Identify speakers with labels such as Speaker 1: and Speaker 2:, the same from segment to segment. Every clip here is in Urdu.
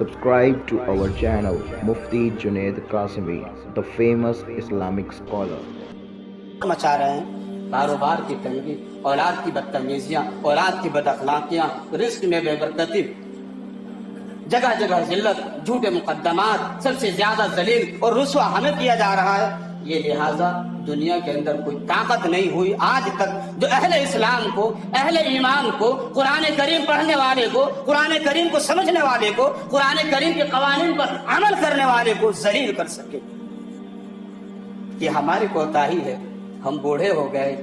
Speaker 1: Subscribe to our channel Mufti Junaid Qasimi, the famous Islamic scholar.
Speaker 2: مچا رہے ہیں کاروبار کی تنگی، اولاد کی بدتمیزیاں، اولاد کی بد اخلاقیاں، رزق میں بے برکتی، جگہ جگہ ذلت، جھوٹے مقدمات، سب سے زیادہ ذلیل اور رسوا ہمیں کیا جا رہا ہے۔ یہ لہٰذا دنیا کے اندر کوئی طاقت نہیں ہوئی آج تک جو اہل اسلام کو، اہل ایمان کو، قرآن کریم پڑھنے والے کو، قرآن کریم کو سمجھنے والے کو، قرآن کریم کے قوانین پر عمل کرنے والے کو ذلیل کر سکے۔ یہ ہماری کوتاہی ہے، ہم بوڑھے ہو گئے،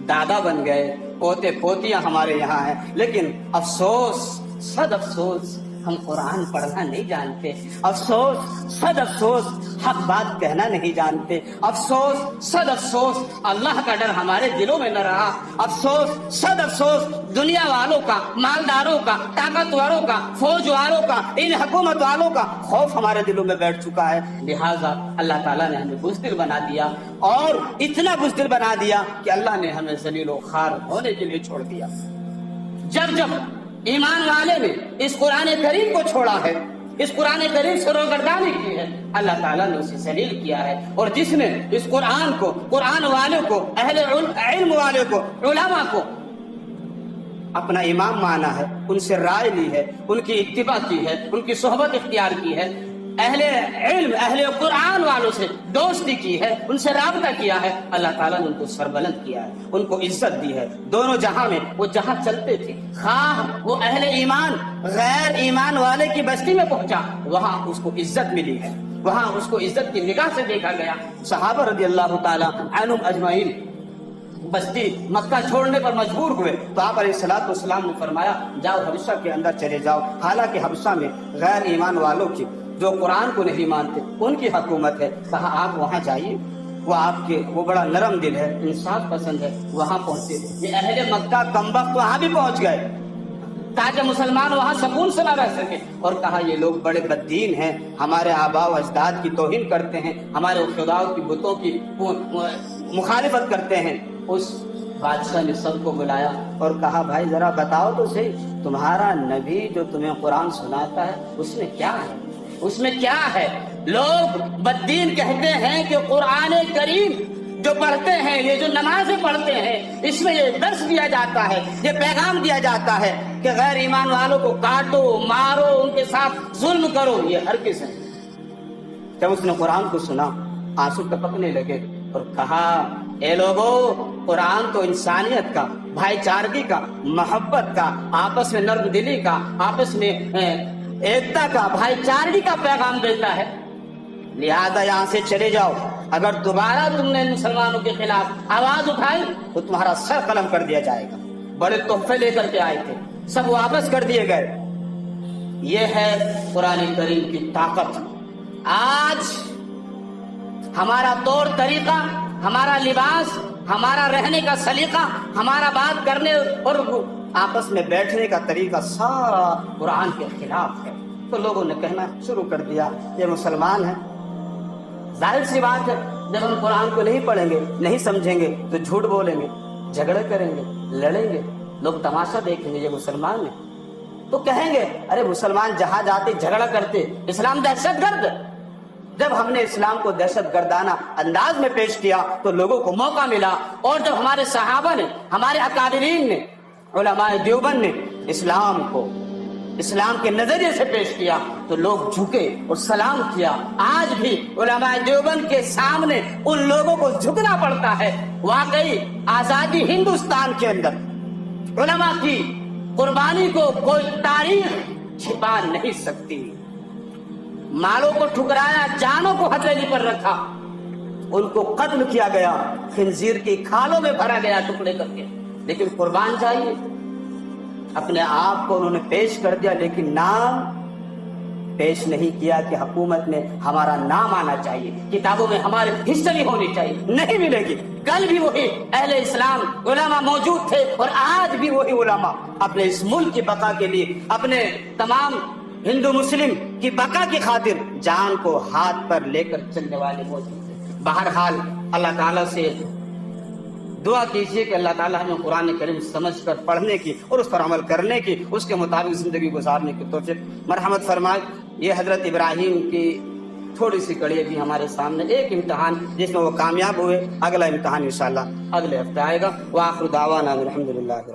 Speaker 2: دادا بن گئے، پوتے پوتیاں ہمارے یہاں ہیں، لیکن افسوس، صد افسوس، ہم قرآن پڑھنا نہیں جانتے، افسوس، صد افسوس، حق بات کہنا نہیں جانتے، افسوس، صد افسوس، اللہ کا ڈر ہمارے دلوں میں نہ رہا، افسوس، صد افسوس، دنیا والوں کا، مالداروں کا، طاقتوروں کا، فوج والوں کا، ان حکومت والوں کا خوف ہمارے دلوں میں بیٹھ چکا ہے۔ لہٰذا اللہ تعالیٰ نے ہمیں بزدل بنا دیا، اور اتنا بزدل بنا دیا کہ اللہ نے ہمیں ذلیل و خوار ہونے کے لیے چھوڑ دیا۔ جب جب ایمان والے نے اس قرآن کریم کو چھوڑا ہے، اس قرآن کریم سے روگردانی کی ہے، اللہ تعالیٰ نے اسے ذلیل کیا ہے۔ اور جس نے اس قرآن کو، قرآن والوں کو، اہل علم والوں کو، علماء کو اپنا امام مانا ہے، ان سے رائے لی ہے، ان کی اتباع کی ہے، ان کی صحبت اختیار کی ہے، اہل علم، اہل قرآن والوں سے دوستی کی ہے، ان سے رابطہ کیا ہے، اللہ تعالیٰ نے ان کو سربلند کیا ہے، ان کو عزت دی ہے۔ دونوں جہاں میں وہ جہاں چلتے تھے، خواہ وہ اہل ایمان غیر ایمان والے کی بستی میں پہنچا، وہاں اس کو عزت ملی ہے، وہاں اس کو عزت کی نگاہ سے دیکھا گیا۔ صحابہ رضی اللہ تعالیٰ عنہم اجمعین بستی مکہ چھوڑنے پر مجبور ہوئے تو آپ علیہ الصلوۃ والسلام نے فرمایا جاؤ حبشہ کے اندر چلے جاؤ، حالانکہ حبشہ میں غیر ایمان والوں کی، جو قرآن کو نہیں مانتے، ان کی حکومت ہے۔ کہا آپ وہاں جائیے، وہ بڑا نرم دل ہے، انصاف پسند ہے، وہاں پہنچے۔ یہ اہل مکہ کمبخت وہاں بھی پہنچ گئے تاکہ مسلمان وہاں سکون سے نہ رہ سکے، اور کہا یہ لوگ بڑے بددین ہیں، ہمارے آباء و اجداد کی توہین کرتے ہیں، ہمارے خداؤں کی بتوں کی مخالفت کرتے ہیں۔ اس بادشاہ نے سب کو بلایا اور کہا بھائی ذرا بتاؤ تو صحیح، تمہارا نبی جو تمہیں قرآن سناتا ہے اس میں کیا ہے، اس میں کیا ہے؟ لوگ بددین کہتے ہیں کہ قرآن کریم جو پڑھتے ہیں، یہ جو نمازیں پڑھتے ہیں، اس میں یہ درس دیا جاتا ہے، یہ پیغام دیا جاتا ہے کہ غیر ایمان والوں کو کاٹو، مارو، ان کے ساتھ ظلم کرو۔ یہ ہر کس ہے۔ جب اس نے قرآن کو سنا آنسو ٹپکنے لگے اور کہا اے لوگو، قرآن تو انسانیت کا، بھائی چارگی کا، محبت کا، آپس میں نرم دلی کا، آپس میں ایکتا کا، بھائی چارگی کا پیغام دیتا ہے، لہذا یہاں سے چلے جاؤ، اگر دوبارہ تم نے مسلمانوں کے خلاف آواز اٹھائی تو تمہارا سر قلم کر دیا جائے گا۔ بڑے تحفے لے کر کے آئے تھے، سب واپس کر دیے گئے۔ یہ ہے قرآن کریم کی طاقت۔ آج ہمارا طور طریقہ، ہمارا لباس، ہمارا رہنے کا سلیقہ، ہمارا بات کرنے اور آپس میں بیٹھنے کا طریقہ سارا قرآن کے خلاف ہے۔ تو لوگوں نے کہنا شروع کر دیا یہ مسلمان ہیں۔ ظاہر سی بات ہے، جب ہم قرآن کو نہیں پڑھیں گے، نہیں سمجھیں گے تو جھوٹ بولیں گے، جھگڑے کریں گے، لڑیں گے، لوگ تماشا دیکھیں گے یہ مسلمان ہیں، تو کہیں گے ارے مسلمان جہاں جاتے جھگڑا کرتے، اسلام دہشت گرد۔ جب ہم نے اسلام کو دہشت گردانہ انداز میں پیش کیا تو لوگوں کو موقع ملا، اور جب ہمارے صحابہ نے، ہمارے اکابرین نے، علماء دیوبند نے اسلام کو اسلام کے نظریے سے پیش کیا تو لوگ جھکے اور سلام کیا۔ آج بھی علماء دیوبند کے سامنے ان لوگوں کو جھکنا پڑتا ہے۔ واقعی آزادی ہندوستان کے اندر علماء کی قربانی کو کوئی تاریخ چھپا نہیں سکتی۔ مالوں کو ٹھکرایا، جانوں کو ہتھیلی پر رکھا، ان کو قتل کیا گیا، خنزیر کی کھالوں میں بھرا گیا ٹکڑے کر کے، لیکن قربان جائیے اپنے آپ کو انہوں نے پیش کر دیا، لیکن نام پیش نہیں کیا کہ حکومت میں ہمارا نام آنا چاہیے، کتابوں میں ہماری ہسٹری ہونی چاہیے، نہیں ملے گی۔ کل بھی وہی اہل اسلام علماء موجود تھے، اور آج بھی وہی علماء اپنے اس ملک کی بقا کے لیے، اپنے تمام ہندو مسلم کی بقا کی خاطر جان کو ہاتھ پر لے کر چلنے والے موجود ہیں۔ بہرحال اللہ تعالیٰ سے دعا کیجیے کہ اللہ تعالیٰ ہمیں قرآن کریم سمجھ کر پڑھنے کی اور اس پر عمل کرنے کی، اس کے مطابق زندگی گزارنے کی توفیق مرحمت فرمائے۔ یہ حضرت ابراہیم کی تھوڑی سی کڑی ہے جی ہمارے سامنے، ایک امتحان جس میں وہ کامیاب ہوئے، اگلا امتحان انشاءاللہ اگلے ہفتے آئے گا۔ وآخر دعوانا الحمدللہ۔